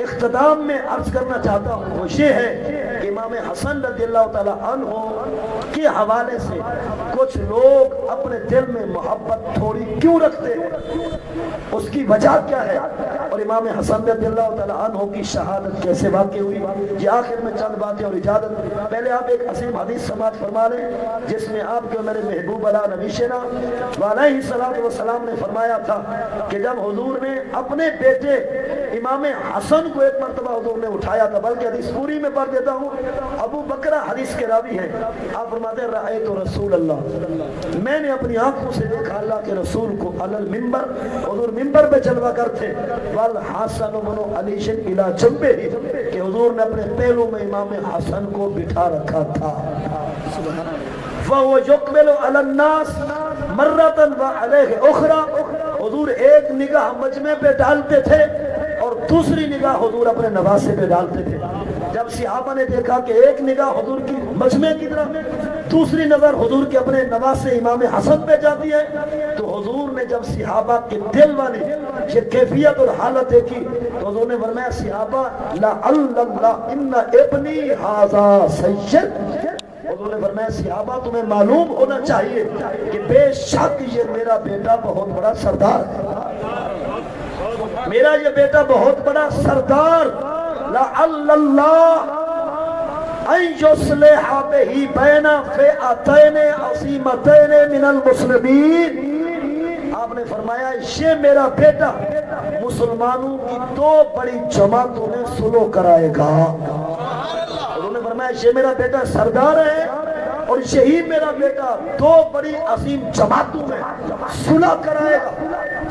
اختتام میں عرض کرنا چاہتا ہوں وہ یہ ہے کہ امام حسن رضی اللہ تعالیٰ عنہ کے حوالے سے کچھ لوگ اپنے دل میں محبت تھوڑی کیوں رکھتے ہیں، اس کی وجہ کیا ہے، اور امام حسن رضی اللہ تعالیٰ عنہ کی شہادت کیسے واقع ہوئی، یہ آخر میں چند باتیں اور اجازت۔ پہلے آپ ایک عظیم حدیث سماعت فرما لیں جس میں آپ کے میرے محبوب علی نبیشنا علیہ السلام نے فرمایا تھا کہ جب حضور نے اپنے بیٹے امام حسن کو ایک مرتبہ حضور نے اٹھایا تھا، بلکہ حدیث پوری میں پڑھ دیتا ہوں، ابو بکرہ حدیث کے راوی ہیں، آپ فرماتے ہیں رأیت رسول اللہ، میں نے اپنی آنکھوں سے دیکھا اللہ کے رسول کو علی المنبر، حضور منبر پہ چلوا کرتے، والحسن بن علی الی جنبہ، کہ حضور نے اپنے پہلو میں امام حسن کو بٹھا رکھا تھا، وَهُوَ يُقْبِلُ عَلَى النَّاسِ مَرَّةً وَعَلَيْهِ أُخْرَى، حضور ایک نگاہ مجمع پہ ڈالتے تھے اور دوسری نگاہ حضور اپنے نواسے پہ ڈالتے تھے۔ جب صحابہ نے دیکھا کہ ایک نگاہ حضور کی مجمع کی طرف، دوسری نظر حضور کے اپنے نواسے امام حسن پہ جاتی ہے، تو حضور نے جب صحابہ کے دل والی یہ کیفیت اور حالت دیکھی تو حضور نے فرمایا صحابہ لعل اللہ ان ابنی ھذا سید، حضور نے فرمایا صحابہ تمہیں معلوم ہونا چاہیے کہ بے شک یہ میرا بیٹا بہت بڑا سردار ہے، میرا یہ بیٹا بہت بڑا سردار، لعل اللہ ان یصلح بہ بین فئتین عظیمتین من المسلمین، آپ آپ نے فرمایا یہ میرا بیٹا مسلمانوں کی دو بڑی جماعتوں میں سلو کرائے گا. انہوں نے فرمایا یہ میرا بیٹا سردار ہے اور یہی میرا بیٹا دو بڑی عظیم جماعتوں میں صلح کرائے گا.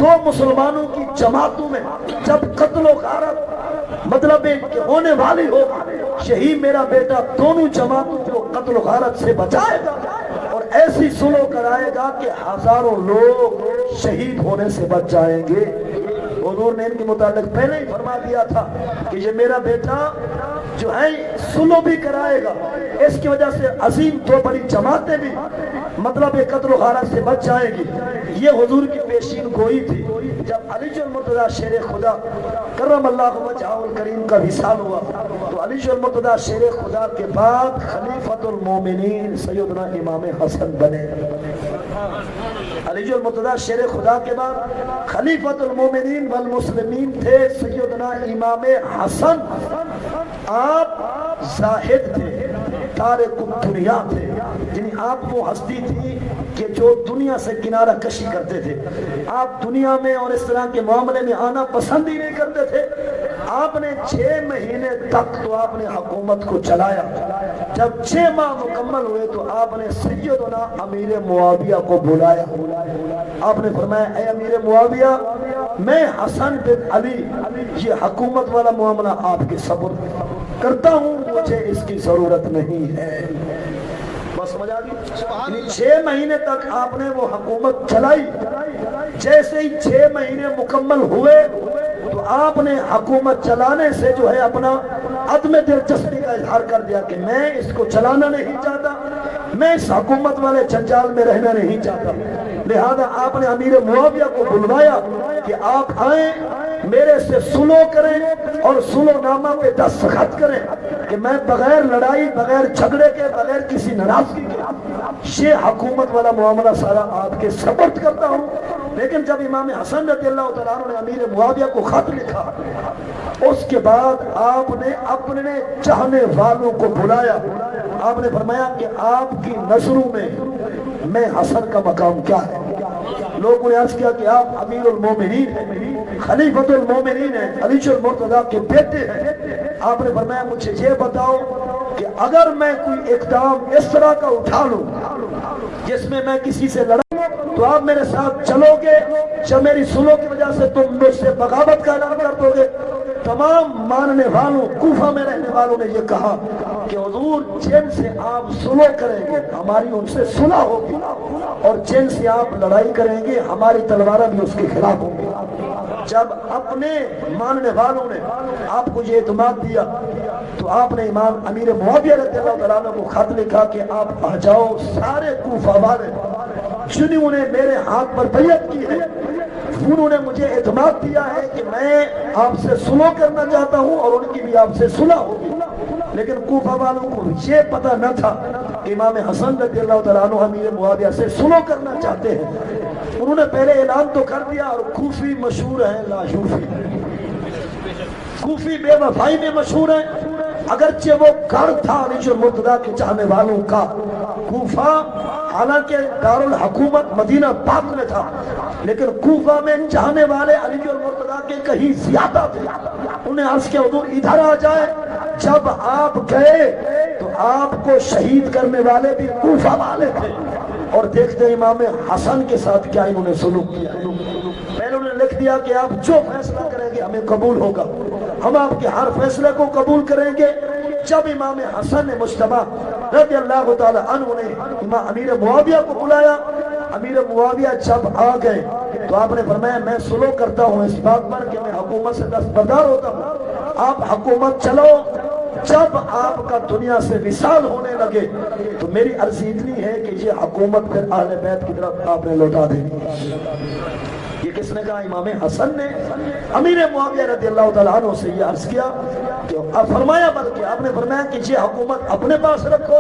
دو مسلمانوں کی جماعتوں میں جب قتل و غارت مطلب کہ ہونے والی ہوگی, یہی میرا بیٹا دونوں جماعتوں کو قتل و غارت سے بچائے گا اور ایسی صلح کرائے گا کہ ہزاروں لوگ شہید ہونے سے بچ جائیں گے. حضور نے ان کے متعلق پہلے ہی فرما دیا تھا کہ یہ میرا بیٹا جو ہے صلح بھی کرائے گا, اس کی وجہ سے عظیم دو بڑی جماعتیں بھی مطلب قتل و غارت سے بچ جائیں گی. یہ حضور کی پیشین گوئی تھی. جب علی المرتضیٰ شیر خدا کرم اللہ وجہہ الکریم کا وصال ہوا تو علی المرتضیٰ شیر خدا کے بعد خلیفۃ المومنین سیدنا امام حسن بنے. علی المرتضیٰ شیر خدا کے بعد خلیفۃ المومنین والمسلمین تھے سیدنا امام حسن. آپ زاہد تھے, تارک الدنیا تھے, یعنی آپ وہ ہستی تھی کہ جو دنیا سے کنارہ کشی کرتے تھے. آپ دنیا میں اور اس طرح کے معاملے میں آنا پسند ہی نہیں کرتے تھے. آپ نے 6 مہینے تک تو آپ نے حکومت کو چلایا. جب 6 ماہ مکمل ہوئے تو آپ نے سیدنا امیر معاویہ کو بلایا. آپ نے فرمایا اے امیر معاویہ, میں حسن بن علی یہ حکومت والا معاملہ آپ کے سپرد کرتا ہوں, مجھے اس کی ضرورت نہیں ہے. بس سمجھ آ گئی. 6 مہینے تک آپ نے وہ حکومت چلائی. جیسے ہی 6 مہینے مکمل ہوئے تو آپ نے حکومت چلانے سے جو ہے اپنا عدم دلچسپی کا اظہار کر دیا کہ میں اس کو چلانا نہیں چاہتا, میں اس حکومت والے جنجال میں رہنا نہیں چاہتا. لہذا آپ نے امیر معاویہ کو بلوایا کہ آپ آئیں, میرے سے صلح کریں اور صلح نامہ پہ دستخط کریں کہ میں بغیر لڑائی, بغیر جھگڑے کے, بغیر کسی ناراضگی کے یہ حکومت والا معاملہ سارا آپ کے سپرد کرتا ہوں. لیکن جب امام حسن رضی اللہ تعالیٰ عنہ نے امیر معاویہ کو خط لکھا, اس کے بعد آپ نے اپنے چاہنے والوں کو بلایا. آپ نے فرمایا کہ آپ کی نظروں میں حسن کا مقام کیا ہے؟ لوگوں نے عرض کیا کہ آپ امیر المومنین ہیں, خلیفۃ المومنین ہیں, علی المرتضیٰ کے بیٹے ہیں. آپ نے فرمایا مجھے یہ بتاؤ کہ اگر میں کوئی اقدام اس طرح کا اٹھا لوں جس میں میں کسی سے لڑوں تو آپ میرے ساتھ چلو گے؟ جب میری صلح کی وجہ سے تم مجھ سے بغاوت کا اعلان کر دو گے؟ تمام ماننے والوں, کوفہ میں رہنے والوں نے یہ کہا کہ حضور جن سے آپ صلح کریں گے ہماری ان سے صلح ہوگی, اور جن سے آپ لڑائی کریں گے ہماری تلواریں بھی اس کے خلاف ہوں گی. جب اپنے ماننے والوں نے آپ کو یہ اعتماد دیا تو آپ نے امام امیر معاویہ رضی اللہ تعالیٰ عنہ کو خط لکھا کہ آپ آ جاؤ. سارے کوفہ والے جنہوں نے میرے ہاتھ پر بیعت کی ہے انہوں نے مجھے اعتماد دیا ہے کہ میں آپ سے صلح کرنا چاہتا ہوں اور ان کی بھی آپ سے صلح ہوگی. لیکن کوفہ والوں کو یہ پتہ نہ تھا کہ امام حسن رضی اللہ تعالیٰ عنہ امیر معاویہ سے صلح کرنا چاہتے ہیں. انہوں نے پہلے اعلان تو کر دیا, اور کوفی مشہور ہیں لا یوفی, کوفی بے وفائی میں مشہور ہیں. اگرچہ وہ گھر تھا علی المرتضیٰ کے چاہنے والوں کا. کوفہ حالانکہ دارالحکومت مدینہ پاک میں تھا, لیکن کوفہ میں چاہنے والے علی المرتضیٰ کے کہیں زیادہ تھے. انہیں عرض کیا حضور ادھر آ جائے. جب آپ گئے تو آپ کو شہید کرنے والے بھی کوفہ والے تھے, اور دیکھتے ہیں امام حسن کے ساتھ کیا انہوں نے سلوک کیا. پہلے انہوں نے لکھ دیا کہ آپ جو فیصلہ کریں گے ہمیں قبول ہوگا, ہم آپ کے ہر فیصلے کو قبول کریں گے. جب امام حسن مجتبی رضی اللہ تعالی عنہ نے امام امیر معاویہ کو بلایا, امیر معاویہ جب آ گئے تو آپ نے فرمایا میں صلح کرتا ہوں اس بات پر کہ میں حکومت سے دستبردار ہوتا ہوں, آپ حکومت چلو. جب آپ کا دنیا سے وصال ہونے لگے تو میری عرض اتنی ہے کہ یہ حکومت پھر اہل بیت کی طرف آپ نے لوٹا دینی. یہ کس نے کہا؟ امام حسن نے امیر معاویہ رضی اللہ تعالیٰ عنہ سے یہ عرض کیا کہ فرمایا, بلکہ آپ نے فرمایا کہ یہ حکومت اپنے پاس رکھو,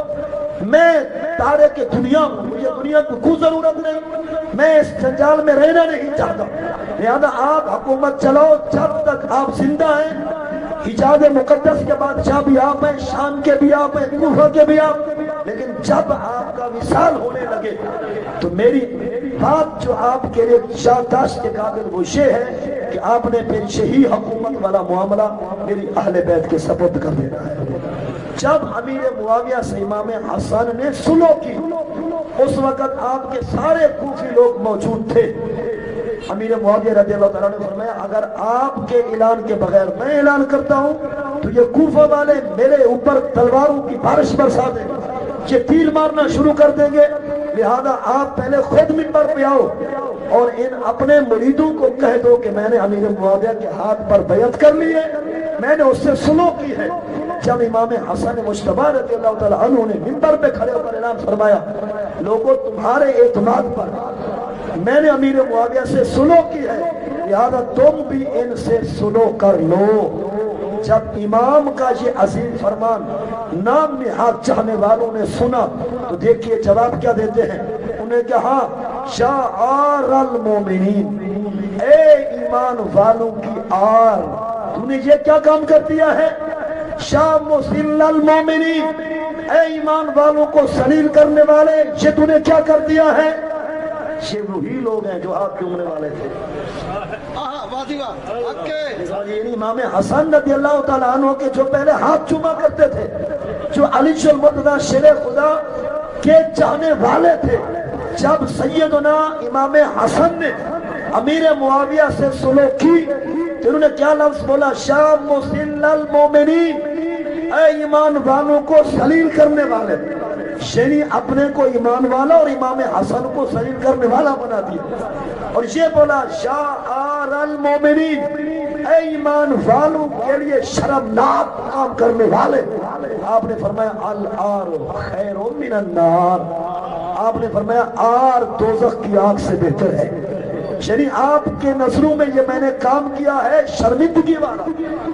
میں تارک دنیا ہوں, مجھے دنیا کی کوئی ضرورت نہیں, میں اس جنجال میں رہنا نہیں چاہتا. لہذا آپ حکومت چلاؤ, جب تک آپ زندہ ہیں حجاز مقدس کے بادشاہ بھی آپ ہیں، شام کے بھی آپ ہیں، کوفہ کے بھی آپ، لیکن جب آپ کا وصال ہونے لگے تو میری بات جو آپ کے لیے یادداشت کے قابل وہ یہ ہے کہ آپ نے پھر یہی حکومت والا معاملہ میری اہل بیت کے سپرد کر دینا ہے۔ جب امیر معاویہ سے امام حسن نے صلح کی، اس وقت آپ کے سارے کوفی لوگ موجود تھے۔ امیر معاویہ رضی اللہ تعالیٰ نے فرمایا اگر آپ کے اعلان کے بغیر میں اعلان کرتا ہوں تو یہ کوفہ والے میرے اوپر تلواروں کی بارش برسا دیں گے، یہ تیر مارنا شروع کر دیں گے، لہذا آپ پہلے خود منبر پہ آؤ اور ان اپنے مریدوں کو کہہ دو کہ میں نے امیر معاویہ کے ہاتھ پر بیعت کر لی ہے، میں نے اس سے صلح کی ہے۔ جب امام حسن مجتبی رضی اللہ تعالیٰ عنہ نے منبر پہ کھڑے ہو کر اعلان فرمایا لوگوں تمہارے اعتماد پر میں نے امیر معاویہ سے صلح کی ہے، لہذا تم بھی ان سے صلح کر لو۔ جب امام کا یہ عظیم فرمان نام نہاد چاہنے والوں نے سنا تو دیکھیے جواب کیا دیتے ہیں، انہیں کہا شعار المومنین، اے ایمان والوں کی آر، تو نے یہ کیا کام کر دیا ہے؟ شامسل المومنین، اے ایمان والوں کو سلیل کرنے والے، یہ تو نے کیا کر دیا ہے؟ یہ وہی لوگ ہیں جو آپ کے عمرے والے تھے۔ یعنی امام حسن رضی اللہ تعالیٰ عنہ کے جو پہلے ہاتھ چوما کرتے تھے، جو علی المرتضیٰ شیر خدا کے چاہنے والے تھے، جب سیدنا امام حسن نے امیر معاویہ سے صلح کی تو انہوں نے کیا لفظ بولا؟ شامسل المومنین، اے ایمان والوں کو سلیل کرنے والے، یعنی اپنے کو ایمان والا اور امام حسن کو سلیل کرنے والا بنا دیا، اور یہ بولا شعار المومنین، اے ایمان والوں کے لیے شرمناک کام کرنے والے۔ آپ نے فرمایا الآر خیر من النار، آپ نے فرمایا آر دوزخ کی آگ سے بہتر ہے۔ یعنی آپ کے نظروں میں یہ میں نے کام کیا ہے شرمندگی والا،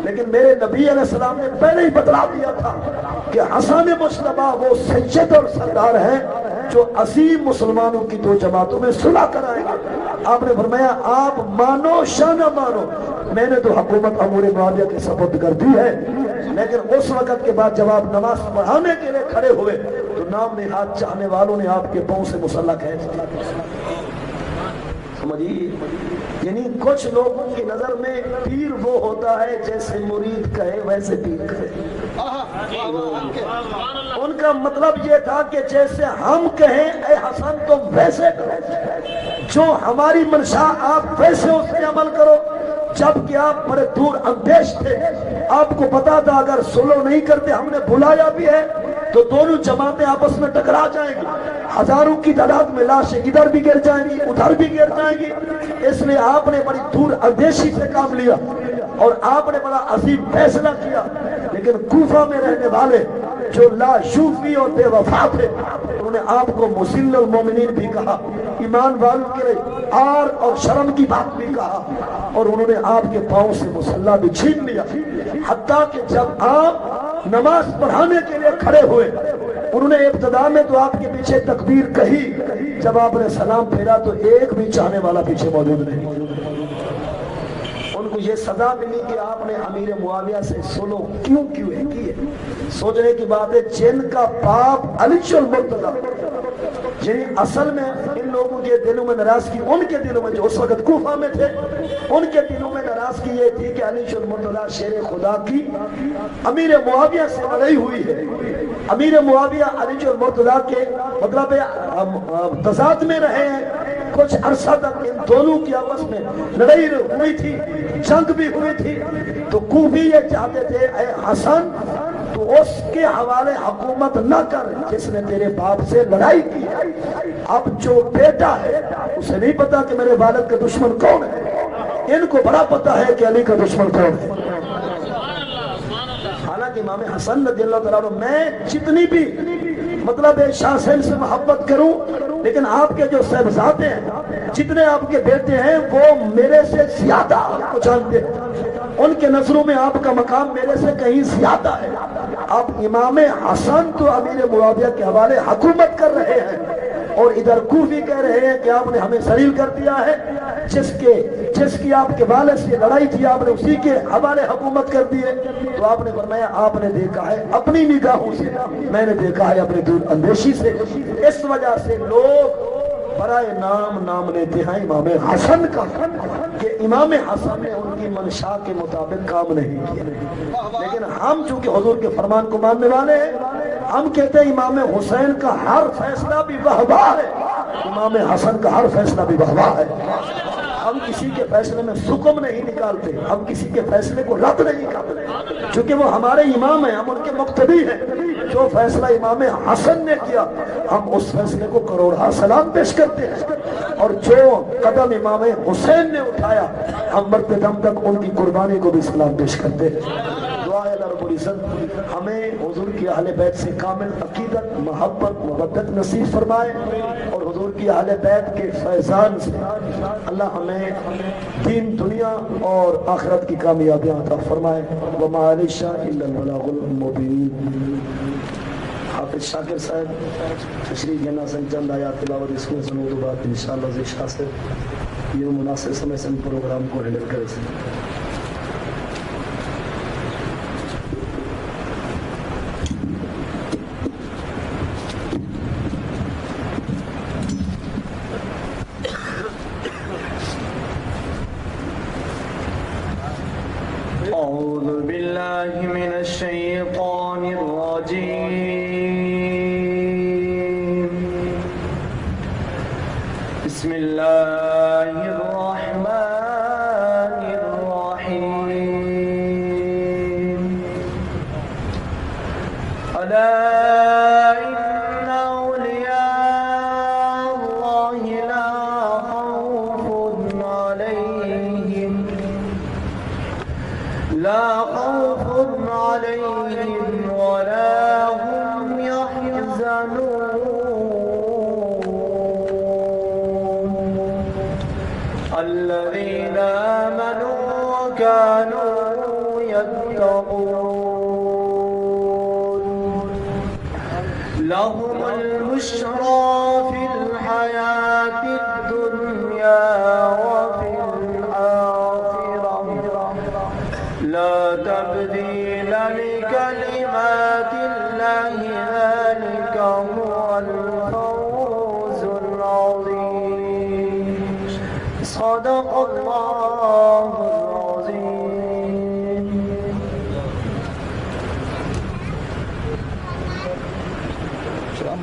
لیکن میرے نبی علیہ السلام نے پہلے ہی بتلا دیا تھا کہ حسن مجتبی وہ سید اور سردار ہیں جو عظیم مسلمانوں کی دو جماعتوں میں صلح کرائیں گے۔ آپ نے فرمایا آپ مانو شاہ نہ مانو، میں نے تو حکومت امور معاویہ کے سپرد کر دی ہے، لیکن اس وقت کے بعد جب آپ نماز پڑھانے کے لیے کھڑے ہوئے تو نام نہاد چاہنے والوں نے آپ کے پاؤں سے مسلح کھینچ دیا۔ یعنی کچھ لوگوں کی نظر میں پیر وہ ہوتا ہے جیسے مرید کہے ویسے پیر کہے، ان کا مطلب یہ تھا کہ جیسے ہم کہیں اے حسن تم ویسے کرو، جو ہماری منشا آپ ویسے اس پہ عمل کرو، جبکہ آپ بڑے دور اندیش تھے، آپ کو پتا تھا اگر صلح نہیں کرتے ہم نے بلایا بھی ہے تو دونوں جماعتیں آپس میں ٹکرا جائیں گی، ہزاروں کی تعداد میں لاشیں ادھر بھی گر جائیں گی ادھر بھی گر جائیں گی، اس لیے آپ نے بڑی دور اندیشی سے کام لیا اور آپ نے بڑا عظیم فیصلہ کیا۔ لیکن کوفہ میں رہنے والے جو لا شوفی اور بے وفا تھے انہوں نے آپ کو مسل المومنین بھی کہا، ایمان والوں کے لیے آر اور شرم کی بات بھی کہا، اور انہوں نے آپ کے پاؤں سے مسلح بھی چھین لیا، حتیٰ کہ جب آپ نماز پڑھانے کے لیے کھڑے ہوئے انہوں نے ابتدا میں تو آپ کے پیچھے تکبیر کہی، جب آپ نے سلام پھیرا تو ایک بھی چاہنے والا پیچھے موجود نہیں۔ ان کو یہ سزا ملی کہ آپ نے امیر معاویہ سے صلح کیوں کی ہے۔ سوچنے کی بات ہے جن کا باپ علی المرتضیٰ، یعنی اصل میں ان لوگوں کے دلوں میں ناراضگی، ان کے دلوں میں جو اس وقت کوفہ میں تھے ان کے دلوں میں ناراضگی یہ تھی کہ علی المرتضیٰ شیر خدا کی امیر معاویہ سے لڑائی ہوئی ہے، امیر معاویہ علی المرتضیٰ کے مطلب تضاد میں رہے ہیں، کچھ عرصہ تک ان دونوں کی آپس میں لڑائی ہوئی تھی، جنگ بھی ہوئی تھی، تو کوفی یہ چاہتے تھے اے حسن تو اس کے حوالے حکومت نہ کر جس نے تیرے باپ سے لڑائی کی، اب جو بیٹا ہے اسے نہیں پتا کہ میرے والد کا دشمن کون ہے، ان کو بڑا پتا ہے کہ علی کا دشمن کون ہے۔ حالانکہ امام حسن رضی اللہ تعالیٰ عنہ میں جتنی بھی مطلب شاہ صاحب سے محبت کروں، لیکن آپ کے جو صاحبزادے ہیں، جتنے آپ کے بیٹے ہیں وہ میرے سے زیادہ آپ کو جانتے ہیں، ان کے نظروں میں آپ کا مقام میرے سے کہیں زیادہ ہے۔ اب امام حسن تو امیر معاویہ کے حوالے حکومت کر رہے ہیں، اور ادھر کوفی کہہ رہے ہیں کہ آپ نے ہمیں ذلیل کر دیا ہے، جس کی آپ کے والد سے لڑائی تھی آپ نے اسی کے حوالے حکومت کر دی ہے۔ تو آپ نے فرمایا آپ نے دیکھا ہے اپنی نگاہوں سے، میں نے دیکھا ہے اپنی دور اندیشی سے۔ اس وجہ سے لوگ برائے نام لیتے ہیں امام حسن کا کہ امام حسن نے ان کی منشا کے مطابق کام نہیں کیا، لیکن ہم چونکہ حضور کے فرمان کو ماننے والے ہیں، ہم کہتے ہیں امام حسین کا ہر فیصلہ بھی واہ ہے، امام حسن کا ہر فیصلہ بھی واہ ہے۔ ہم کسی کے فیصلے میں حکم نہیں نکالتے، ہم کسی کے فیصلے کو رد نہیں کرتے، چونکہ وہ ہمارے امام ہیں، ہم ان کے مقتدی ہیں۔ جو فیصلہ امام حسن نے کیا ہم اس فیصلے کو کروڑا سلام پیش کرتے ہیں، اور جو قدم امام حسین نے اٹھایا ہم مرتے دم تک ان کی قربانی کو بھی سلام پیش کرتے ہیں۔ دعا ہے اللہ رب العزت ہمیں حضور کی اہل بیت سے کامل عقیدت، محبت، مودت نصیب فرمائے، اور حضور کی اہل بیت کے فیضان سے اللہ ہمیں دین، دنیا اور آخرت کی کامیابیاں عطا فرمائے۔ وما علی الشاء الا البلاغ المبین۔ حافظ شاکر صاحب تشریف لینا سن چند آیات تلاوت اس میں سنو تو بعد انشاءاللہ زیشا سے یہ مناسب سمے سے پروگرام کو ہینڈل کرے سے۔ أعوذ بالله من الشيطان الرجيم بسم الله الرحمن الرحيم ألا إن أولياء الله لا خوف عليهم ولا هم يحزنون الذين آمنوا وكانوا يتقون لهم البشرى في الحياة الدنيا وفي الآخرة لا تبديل لكلمات الله ذلك هو الفوز العظيم صدق الله العظيم. سلام